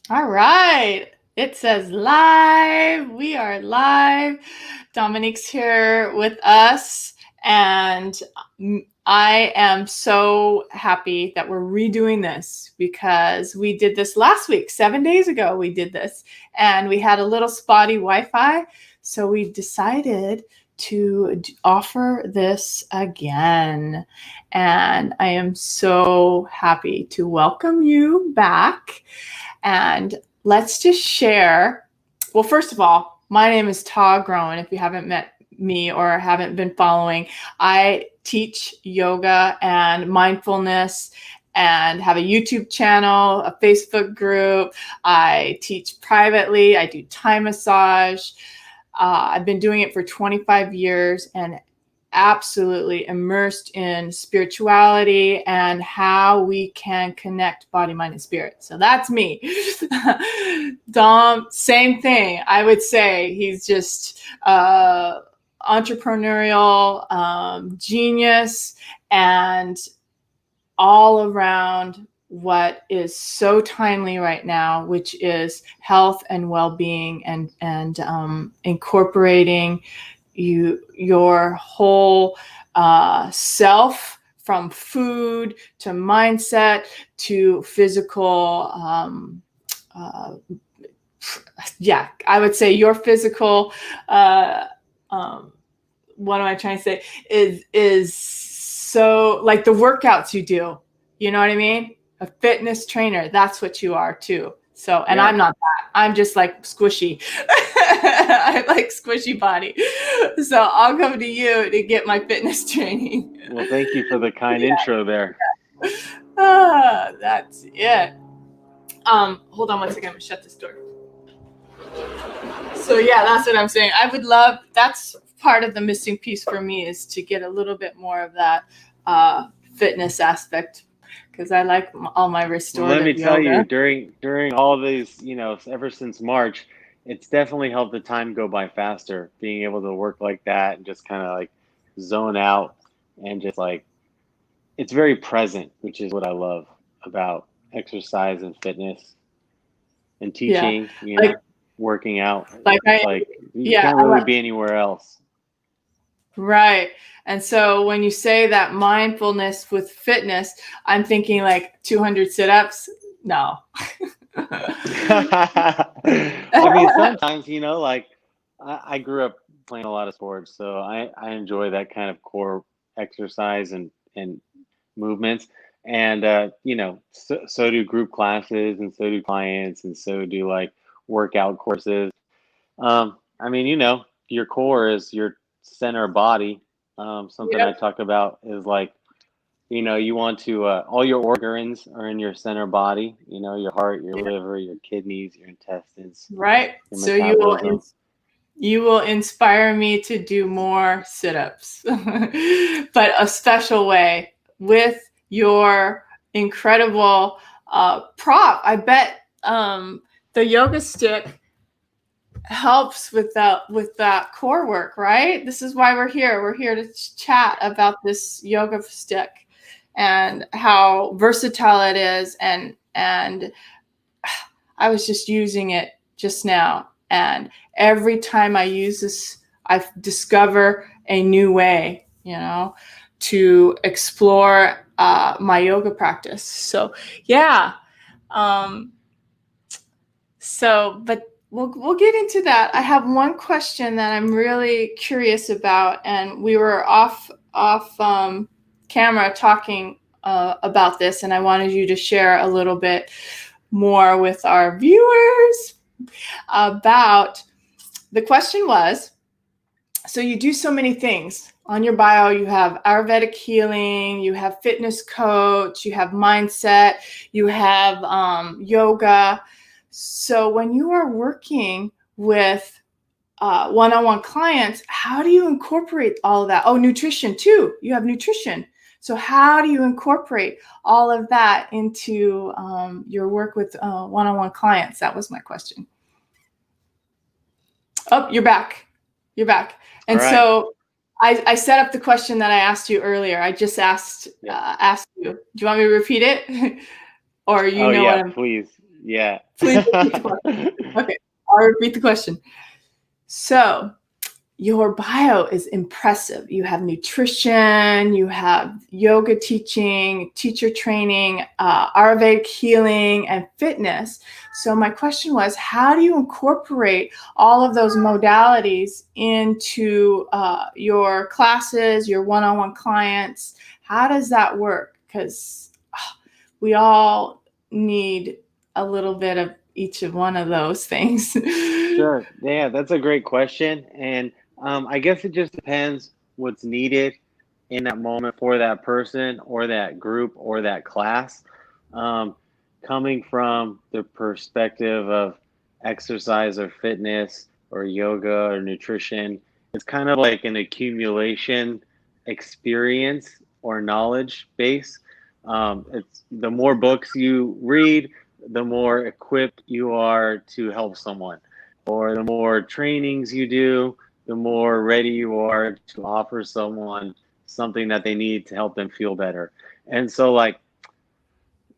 All right. It says live. We are live. Dominic's here with us. And I am so happy that we're redoing this because we did this last week, 7 days ago. We did this and we had a little spotty Wi-Fi. So we decided to offer this again. And I am so happy to welcome you back. And let's just share. Well, first of all, my name is Ta Groen. If you haven't met me or haven't been following, I teach yoga and mindfulness and have a YouTube channel, a Facebook group. I teach privately. I do Thai massage. I've been doing it for 25 years and absolutely immersed in spirituality and how we can connect body, mind, and spirit. So that's me. Dom, same thing. I would say he's just entrepreneurial genius and all around what is so timely right now, which is health and well-being and incorporating your whole self, from food to mindset to physical. I would say your physical. What am I trying to say? Is so like the workouts you do. You know what I mean? A fitness trainer. That's what you are too. So, and yeah. I'm not that. I'm just like squishy. I like squishy body. So I'll come to you to get my fitness training. Well, thank you for the kind intro there. That's it. Hold on one second. I'm gonna shut this door. So yeah, that's what I'm saying. I would love, that's part of the missing piece for me, is to get a little bit more of that fitness aspect, because I like all my restorative yoga. Let me tell yoga. you, during all these, ever since March, it's definitely helped the time go by faster, being able to work like that and just kind of like zone out and just like, it's very present, which is what I love about exercise and fitness and teaching, working out. You can't really be anywhere else. Right. And so when you say that mindfulness with fitness, I'm thinking like 200 sit-ups. No. I mean, sometimes, I grew up playing a lot of sports, so I enjoy that kind of core exercise and movements. And, so do group classes, and so do clients, and so do like workout courses. I mean, your core is your center body. Something I talk about is like, you want to, all your organs are in your center body, your heart, your liver, your kidneys, your intestines. Right. So you will inspire me to do more sit-ups, but a special way with your incredible prop. I bet the yoga stick helps with that core work, right? This is why we're here. We're here to chat about this yoga stick and how versatile it is. And I was just using it just now. And every time I use this, I discover a new way, to explore my yoga practice. So, yeah. But we'll get into that. I have one question that I'm really curious about, and we were off camera talking about this, and I wanted you to share a little bit more with our viewers about. The question was, so you do so many things. On your bio, you have Ayurvedic healing, you have fitness coach, you have mindset, you have yoga. So when you are working with one-on-one clients, how do you incorporate all of that? Oh, nutrition too. You have nutrition. So how do you incorporate all of that into your work with one-on-one clients? That was my question. Oh, you're back. You're back. And right. So I set up the question that I asked you earlier. I just asked you. Do you want me to repeat it? Or what I'm... Please. Yeah. Please repeat the question. Okay, I'll repeat the question. So your bio is impressive. You have nutrition, you have yoga teaching, teacher training, Ayurvedic healing, and fitness. So my question was, how do you incorporate all of those modalities into your classes, your one-on-one clients? How does that work? Because we all need a little bit of each of one of those things. Sure. Yeah, that's a great question. And I guess it just depends what's needed in that moment for that person or that group or that class. Um, Coming from the perspective of exercise or fitness or yoga or nutrition, it's kind of like an accumulation experience or knowledge base. It's the more books you read, the more equipped you are to help someone, or the more trainings you do, the more ready you are to offer someone something that they need to help them feel better. And so, like,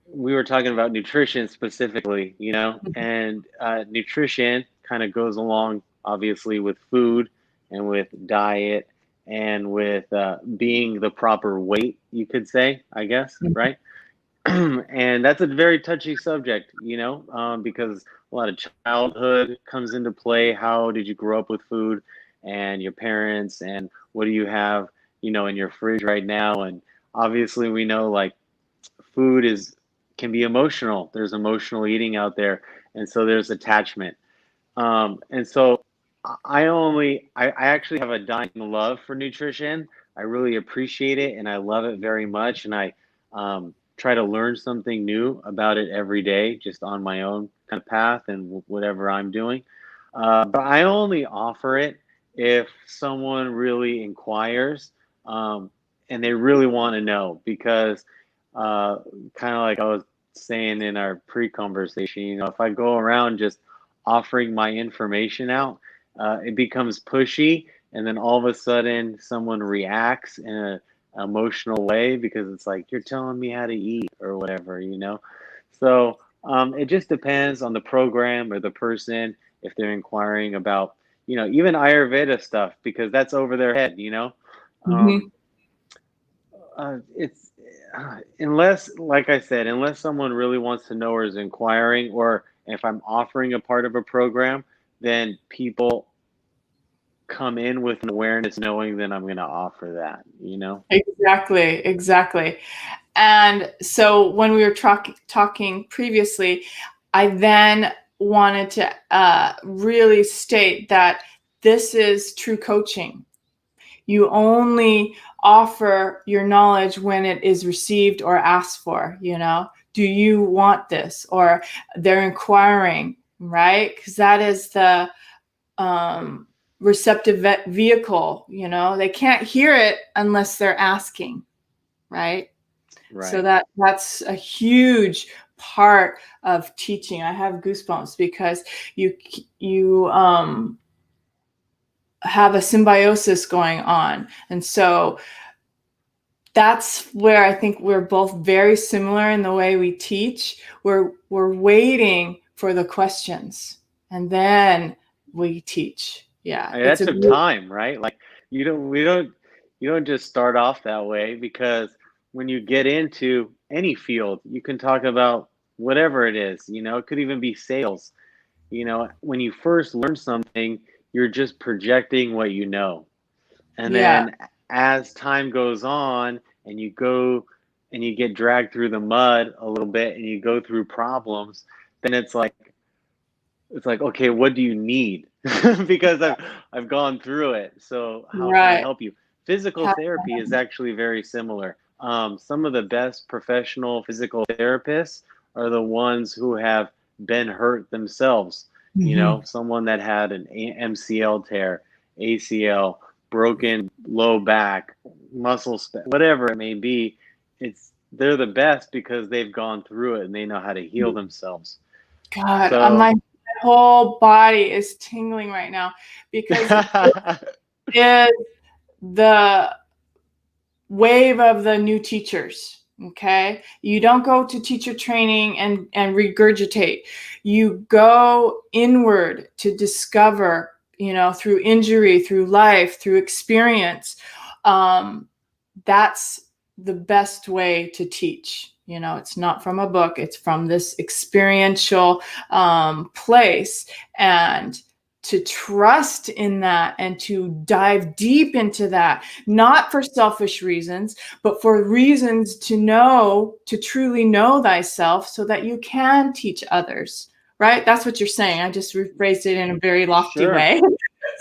we were talking about nutrition specifically, and nutrition kind of goes along, obviously, with food and with diet and with being the proper weight, you could say, I guess, right? And that's a very touchy subject, because a lot of childhood comes into play. How did you grow up with food and your parents, and what do you have, in your fridge right now? And obviously, we know like food can be emotional. There's emotional eating out there, and so there's attachment. And so I actually have a dying love for nutrition. I really appreciate it and I love it very much. And I try to learn something new about it every day, just on my own kind of path and whatever I'm doing. But I only offer it if someone really inquires, and they really want to know, because uh, kind of like I was saying in our pre-conversation, if I go around just offering my information out, it becomes pushy, and then all of a sudden someone reacts in a emotional way because it's like you're telling me how to eat or whatever. So it just depends on the program or the person if they're inquiring about even Ayurveda stuff, because that's over their head. Mhm. Um, it's unless, like I said, unless someone really wants to know or is inquiring, or if I'm offering a part of a program, then people come in with an awareness knowing that I'm going to offer that. Exactly. And so when we were talking previously, I then wanted to really state that this is true coaching. You only offer your knowledge when it is received or asked for. Do you want this? Or they're inquiring, right? Because that is the receptive vehicle. They can't hear it unless they're asking, right? So Right. that's a huge part of teaching. I have goosebumps because you have a symbiosis going on, and so that's where I think we're both very similar in the way we teach. We're waiting for the questions, and then we teach. Yeah, I mean, it's that a took time, right? Like you don't just start off that way, because when you get into any field, you can talk about whatever it is. It could even be sales. When you first learn something, you're just projecting what you know. And yeah, then as time goes on and you go and you get dragged through the mud a little bit and you go through problems, then it's like, okay, what do you need? Because I've gone through it. So how can I right. help you? Physical therapy is actually very similar. Some of the best professional physical therapists are the ones who have been hurt themselves. Mhm. Someone that had an MCL tear, ACL, broken low back, whatever it may be. They're the best because they've gone through it and they know how to heal themselves. God, So my whole body is tingling right now because it is the wave of the new teachers. Okay. You don't go to teacher training and regurgitate. You go inward to discover, through injury, through life, through experience. That's the best way to teach. It's not from a book, it's from this experiential place. And to trust in that and to dive deep into that, not for selfish reasons, but for reasons to truly know thyself so that you can teach others, right? That's what you're saying. I just rephrased it in a very lofty Sure. way.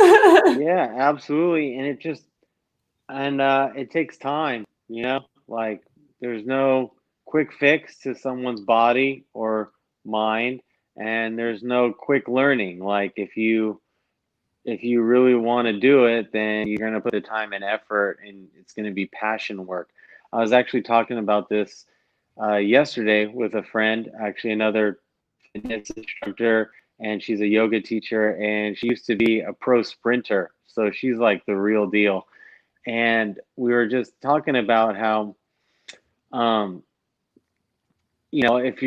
Yeah, absolutely. And it takes time, like there's no quick fix to someone's body or mind, and there's no quick learning. Like if you really want to do it, then you're going to put the time and effort, and it's going to be passion work. I was actually talking about this yesterday with a friend, actually another fitness instructor, and she's a yoga teacher, and she used to be a pro sprinter, so she's like the real deal. And we were just talking about how, um, if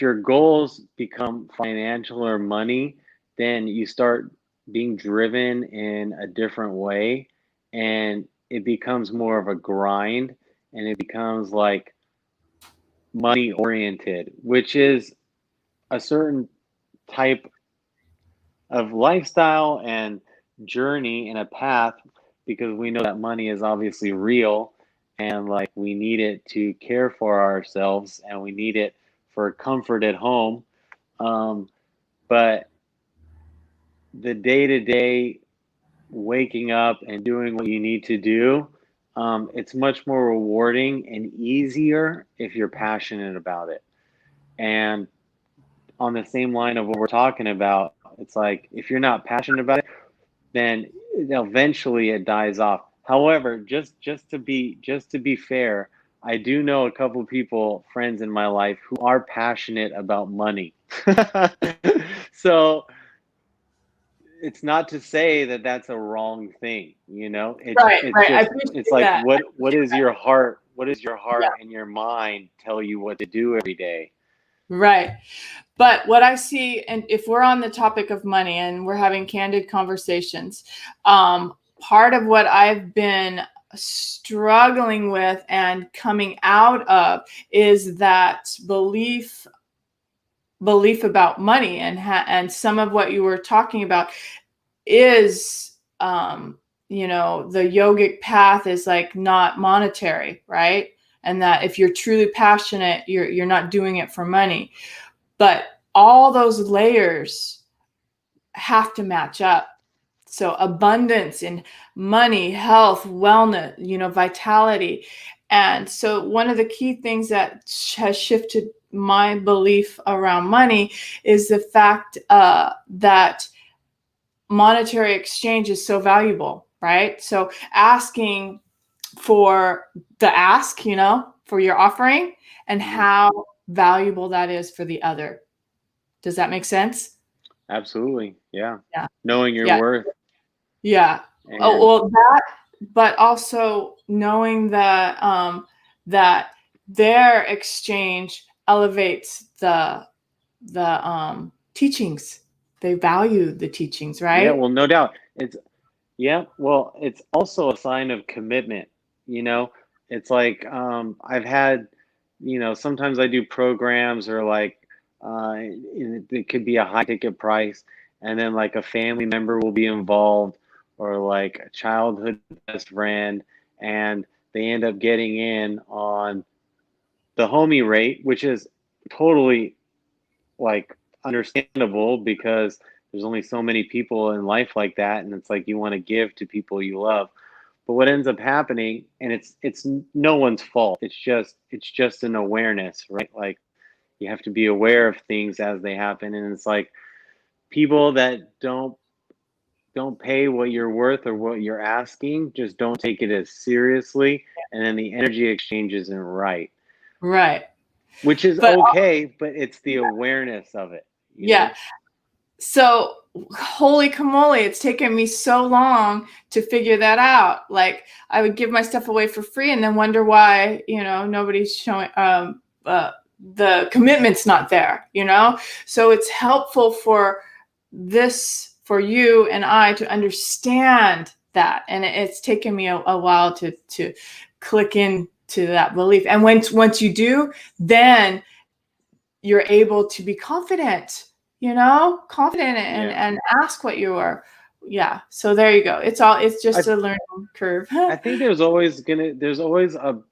your goals become financial or money, then you start being driven in a different way, and it becomes more of a grind, and it becomes like money oriented, which is a certain type of lifestyle and journey and a path, because we know that money is obviously real, and like we need it to care for ourselves, and we need it for comfort at home. But the day to day waking up and doing what you need to do, it's much more rewarding and easier if you're passionate about it. And on the same line of what we're talking about, it's like if you're not passionate about it, then eventually it dies off. However, just to be fair, I do know a couple of people, friends in my life, who are passionate about money. So it's not to say that that's a wrong thing, Right, it's right. I just, it's appreciate like that. what is your heart, Yeah, and your mind tell you what to do every day. right. But what I see, and if we're on the topic of money and we're having candid conversations, part of what I've been struggling with and coming out of is that belief about money, and some of what you were talking about is, the yogic path is like not monetary, right? And that if you're truly passionate, you're not doing it for money. But all those layers have to match up. So abundance in money, health, wellness, vitality. And so one of the key things that has shifted my belief around money is the fact that monetary exchange is so valuable, right? So asking for the ask, for your offering, and Mhm. how valuable that is for the other. Does that make sense? Absolutely, yeah. Yeah. Knowing your Yeah. worth. Yeah. Oh, And well, that, but also knowing that their exchange elevates the teachings. They value the teachings, yeah, right? well, no doubt. Yeah, well, it's also a sign of commitment, you know? It's like, I've had, sometimes I do programs, or like, it could be a high ticket price, and then like a family member will be involved, or like a childhood best friend, and they end up getting in on the homie rate, which is totally like understandable, because there's only so many people in life like that, and it's like you want to give to people you love. But what ends up happening, and it's no one's fault, it's just an awareness, right? Like you have to be aware of things as they happen, and it's like people that don't pay what you're worth or what you're asking just don't take it as seriously, and then the energy exchange isn't right, Right. which is But okay, but it's the awareness of it, yeah. So holy camole, it's taken me so long to figure that out. Like, I would give my stuff away for free and then wonder why, nobody's showing, the commitment's not there, So it's helpful for you and I to understand that. And it's taken me a while to click into that belief. And once you do, then you're able to be confident, and ask what you are. Yeah. So there you go. It's just a learning curve. I think there's always a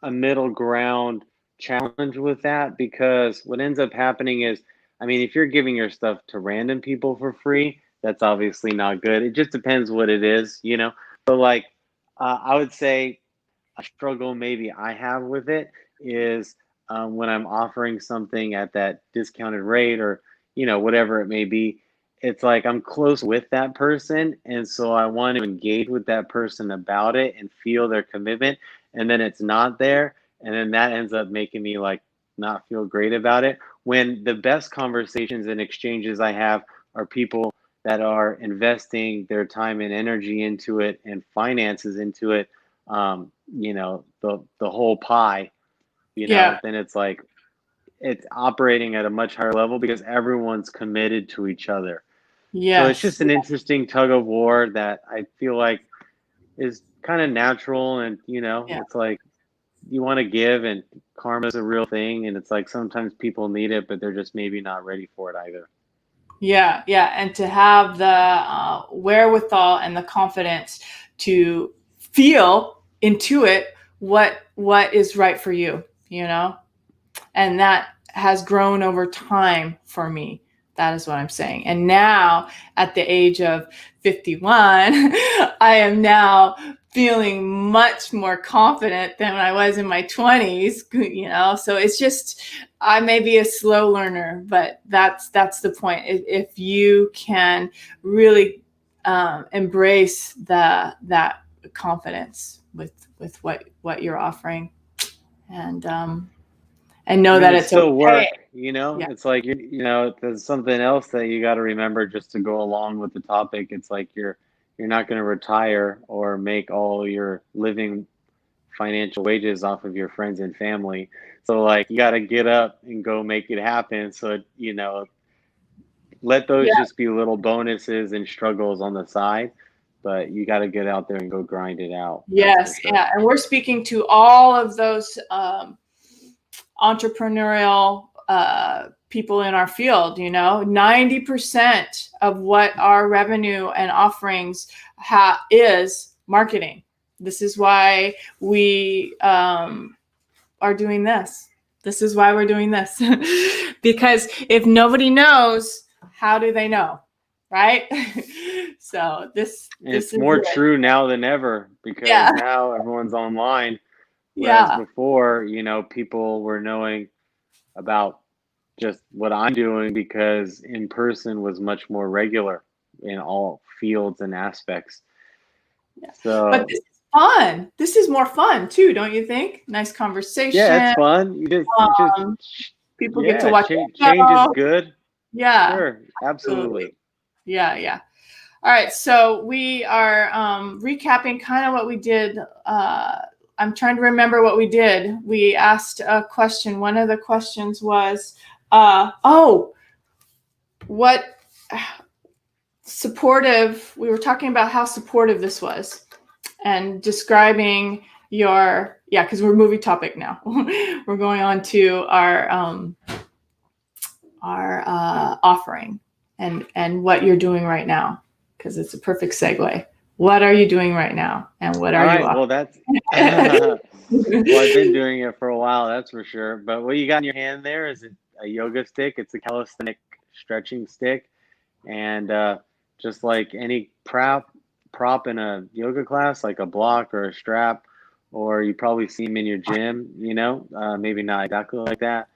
middle ground challenge with that, because what ends up happening is, I mean, if you're giving your stuff to random people for free, that's obviously not good. It just depends what it is, So like, I would say a struggle maybe I have with it is when I'm offering something at that discounted rate, or whatever it may be. It's like I'm close with that person, and so I want to engage with that person about it and feel their commitment, and then it's not there, and then that ends up making me like not feel great about it, when the best conversations and exchanges I have are people that are investing their time and energy into it and finances into it, the whole pie, Yeah. then it's like it's operating at a much higher level because everyone's committed to each other. So it's Yes. just an interesting tug of war that I feel like is kind of natural. And, Yeah. it's like you want to give, and karma is a real thing. And it's like sometimes people need it, but they're just maybe not ready for it either. Yeah. Yeah. And to have the wherewithal and the confidence to feel, intuit what is right for you, and that has grown over time for me. That is what I'm saying. And now at the age of 51, I am now feeling much more confident than when I was in my 20s, so it's just, I may be a slow learner, but that's the point. If you can really embrace that confidence with what you're offering, and know I mean, that it's it's still okay. work, Yeah. it's like, there's something else that you got to remember just to go along with the topic. It's like you're not going to retire or make all your living financial wages off of your friends and family. So like you got to get up and go make it happen. So, let those Yeah. just be little bonuses and struggles on the side, but you got to get out there and go grind it out. That's for Yes. sure. Yeah. And we're speaking to all of those entrepreneurial people in our field. 90% of what our revenue and offerings is marketing. This is why we are doing this. This is why we're doing this. Because if nobody knows, how do they know? Right? So this It's is more it. true now than ever because Yeah. now everyone's online. Whereas Yeah. before, people were knowing about just what I'm doing because in person was much more regular in all fields and aspects. Yeah. But So this is fun. This is more fun too, don't you think? Nice yeah, conversation. it's fun. You just Um, People get to yeah, watch the change is show. good. Yeah, Sure, absolutely. absolutely. Yeah, yeah. All right, so we are recapping kind of what we did. I'm trying to remember what we did. We asked a question. One of the questions was, what supportive, we were talking about how supportive this was and describing because we're movie topic now. We're going on to our offering and what you're doing right now, because it's a perfect segue. What are you doing right now, and what All are you right, offering? well that's well, I've been doing it for a while, that's for sure. But what you got in your hand there is a yoga stick. It's a calisthenic stretching stick. And just like any prop in a yoga class, like a block or a strap, or you probably see them in your gym, maybe not exactly like that,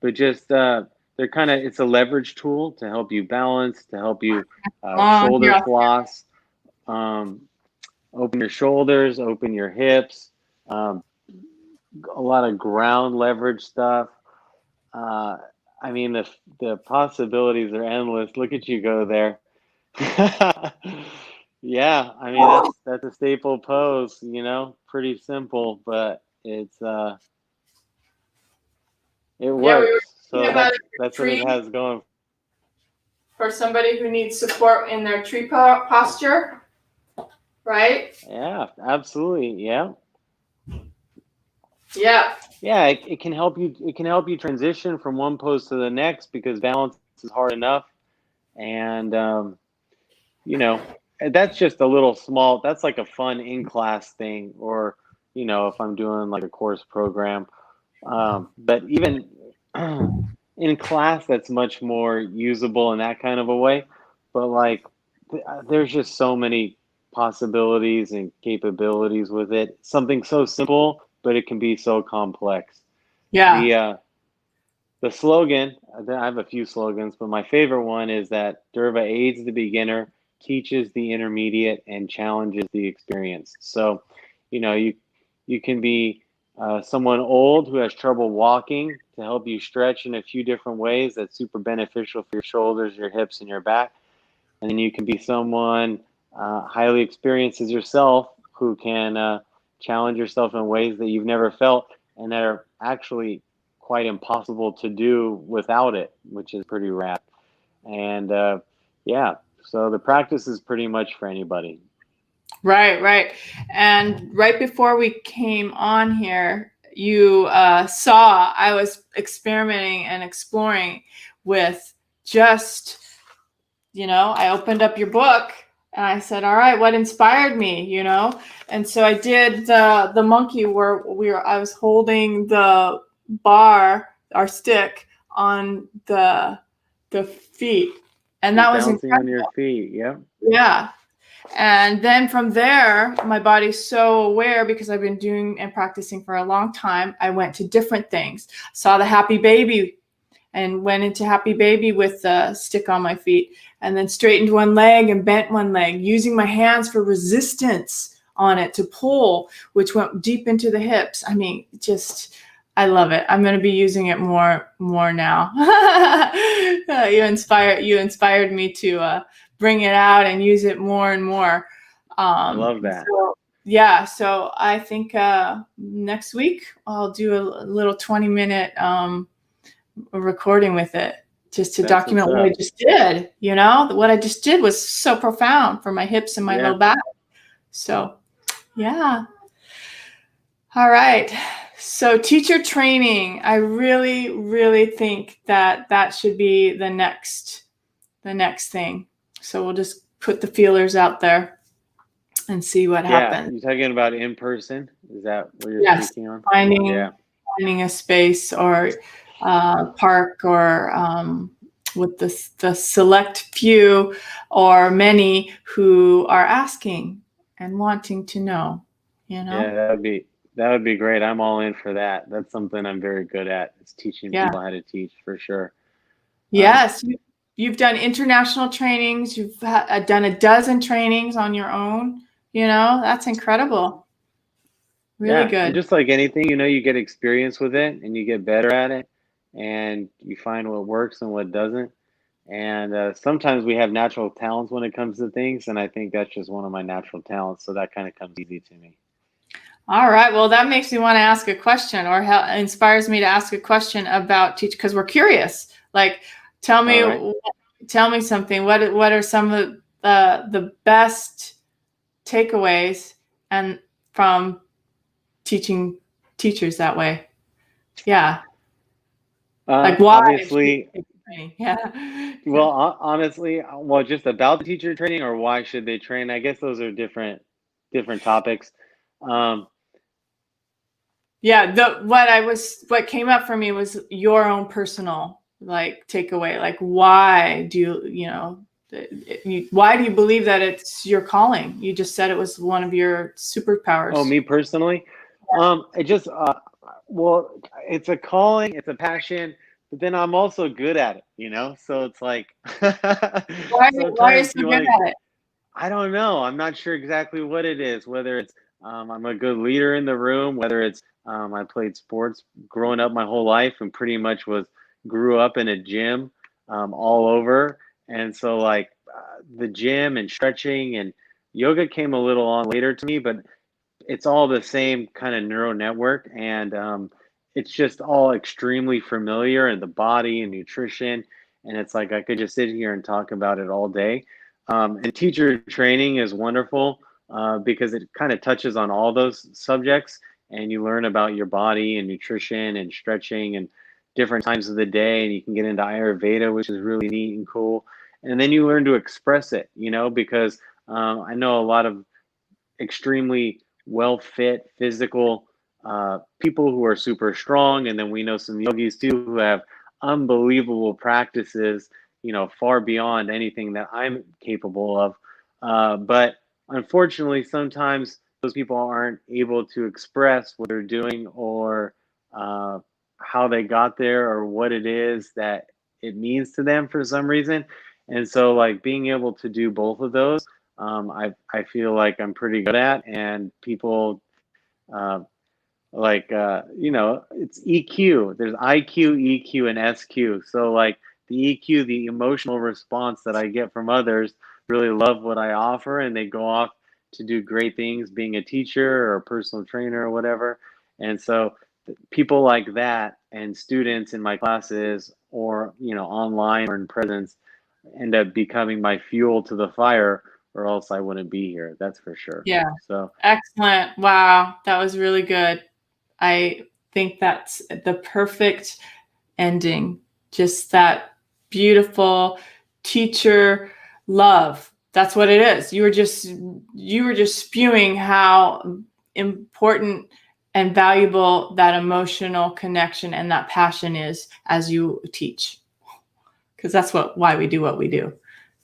but just they're kind of, it's a leverage tool to help you balance, to help you shoulder Here, floss, um, open your shoulders, open your hips, um, a lot of ground leverage stuff. Uh, I mean, the possibilities are endless. Look at you go there. Yeah, I mean that's a staple pose, pretty simple, but it Yeah, we were works. thinking So about that's a what it tree has going. for somebody who needs support in their tree posture, right? Yeah, absolutely. Yeah. Yeah. Yeah, it can help you transition from one pose to the next because balance is hard enough. And you know, that's just a little small, that's like a fun in class thing, or if I'm doing like a course program. But even in class, that's much more usable in that kind of a way. But like, there's just so many possibilities and capabilities with it. Something so simple, but it can be so complex. Yeah. The slogan, I have a few slogans, but my favorite one is that Dhurva aids the beginner, teaches the intermediate, and challenges the experienced. So, you can be someone old who has trouble walking to help you stretch in a few different ways that's super beneficial for your shoulders, your hips, and your back. And then you can be someone highly experienced as yourself who can challenge yourself in ways that you've never felt and that are actually quite impossible to do without it, which is pretty rad. And yeah, so the practice is pretty much for anybody. Right, right. And right before we came on here, you saw I was experimenting and exploring with just, I opened up your book and I said, all right, what inspired me, And so I did the monkey where I was holding the bar, our stick, on the feet. And You're that was bouncing on incredible. your feet. Yeah. Yeah. And then from there, my body's so aware because I've been doing and practicing for a long time. I went to different things, saw the happy baby and went into happy baby with the stick on my feet, and then straightened one leg and bent one leg, using my hands for resistance on it to pull, which went deep into the hips. I mean, I love it. I'm going to be using it more now. You inspired me to bring it out and use it more and more. I love that. So yeah, so I think next week I'll do a little 20-minute recording with it, just to That's what's document what I up. just did. What I just did was so profound for my hips and my Yeah. low back. So yeah. All right. So teacher training, I really, really think that should be the next thing. So we'll just put the feelers out there and see what Yeah. happens. You're talking about in person? Is that what you're Yes, speaking on? finding Yeah. finding a space or park or with the select few or many who are asking and wanting to know. Yeah, that would be great. I'm all in for that. That's something I'm very good at. It's teaching Yeah. people how to teach for sure. Yes, you've done international trainings. You've done a dozen trainings on your own. That's incredible. Really Yeah, and good. just like anything, you get experience with it and you get better at it and you find what works and what doesn't. And sometimes we have natural talents when it comes to things, and I think that's just one of my natural talents. So that kind of comes easy to me. All right. Well, that makes me want to ask a question, or inspires me to ask a question about teach, because we're curious. Like, tell All right. me something. What are some of the best takeaways and from teaching teachers that way? Yeah. Like why? Obviously, Yeah. well, honestly, well, just about the teacher training or why should they train? I guess those are different topics. Um, Yeah. What came up for me was your own personal like takeaway. Like, why do why do you believe that it's your calling? You just said it was one of your superpowers. Oh, me personally, it just well, it's a calling, it's a passion, but then I'm also good at it. So it's like Why are you sometimes so you good want to. at it? I don't know. I'm not sure exactly what it is. Whether it's I'm a good leader in the room, whether it's I played sports growing up my whole life and pretty much was grew up in a gym all over. And so like the gym and stretching and yoga came a little on later to me, but it's all the same kind of neural network. And it's just all extremely familiar in the body and nutrition. And it's like I could just sit here and talk about it all day. And teacher training is wonderful because it kind of touches on all those subjects, and you learn about your body and nutrition and stretching and different times of the day. And you can get into Ayurveda, which is really neat and cool. And then you learn to express it, because I know a lot of extremely well fit physical people who are super strong, and then we know some yogis too who have unbelievable practices, far beyond anything that I'm capable of. But unfortunately, sometimes those people aren't able to express what they're doing, or how they got there, or what it is that it means to them for some reason. And so like being able to do both of those, I feel like I'm pretty good at. And people uh, it's EQ. There's IQ, EQ, and SQ. So like the EQ, the emotional response that I get from others, really love what I offer, and they go off to do great things, being a teacher or a personal trainer or whatever. And so people like that and students in my classes, or online or in presence, end up becoming my fuel to the fire, or else I wouldn't be here. That's for sure. Yeah. So Excellent. Wow. That was really good. I think that's the perfect ending. Just that beautiful teacher love. That's what it is. You were just spewing how important and valuable that emotional connection and that passion is as you teach. Because that's why we do what we do.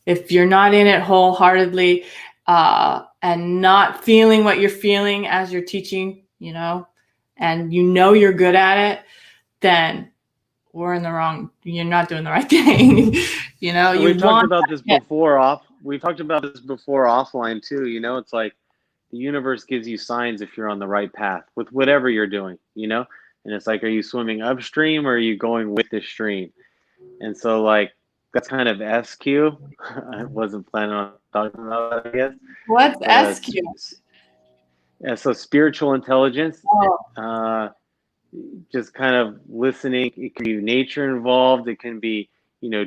If you're not in it wholeheartedly and not feeling what you're feeling as you're teaching, and you're good at it, then you're not doing the right thing. we've talked about this before we've talked about this before offline too. It's like the universe gives you signs if you're on the right path with whatever you're doing, and it's like, are you swimming upstream or are you going with the stream? And so like that's kind of SQ. I wasn't planning on talking about that, I guess. What's But SQ? so spiritual intelligence, Oh. just kind of listening. It can be nature involved. It can be,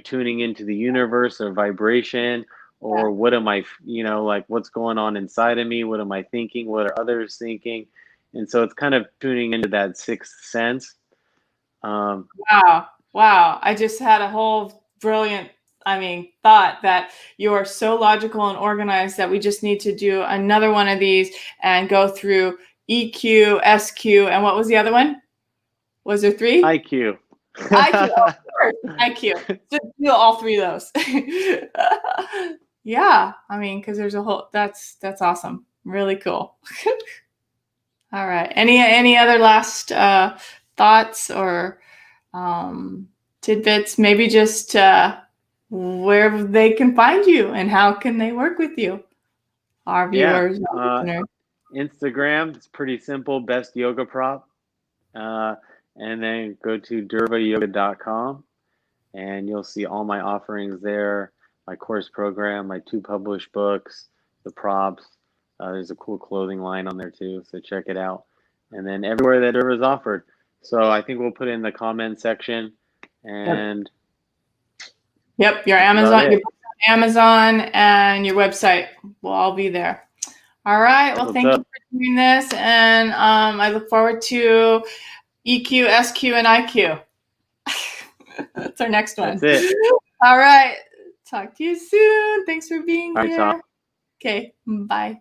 tuning into the universe or vibration, or what am I, like what's going on inside of me? What am I thinking? What are others thinking? And so it's kind of tuning into that sixth sense. Wow. I just had a whole brilliant, thought that you are so logical and organized that we just need to do another one of these and go through EQ, SQ, and what was the other one? Was there 3? IQ. IQ, of course. IQ. Just do all 3 of those. Yeah, because there's a whole. That's awesome. Really cool. All right. Any other last thoughts or tidbits? Maybe just where they can find you and how can they work with you? Our viewers. Instagram. It's pretty simple. Best yoga prop. And then go to dhurvayoga.com, and you'll see all my offerings there, my course program, my 2 published books, the props. There's a cool clothing line on there too, so check it out. And then everywhere that Dhurva is offered. So I think we'll put it in the comment section. And yep, your Amazon and your website will all be there. All right. Well, thank you for doing this, and I look forward to EQ, SQ, and IQ. That's our next one. That's it. All right. Talk to you soon. Thanks for being here. Tom. Okay. Bye.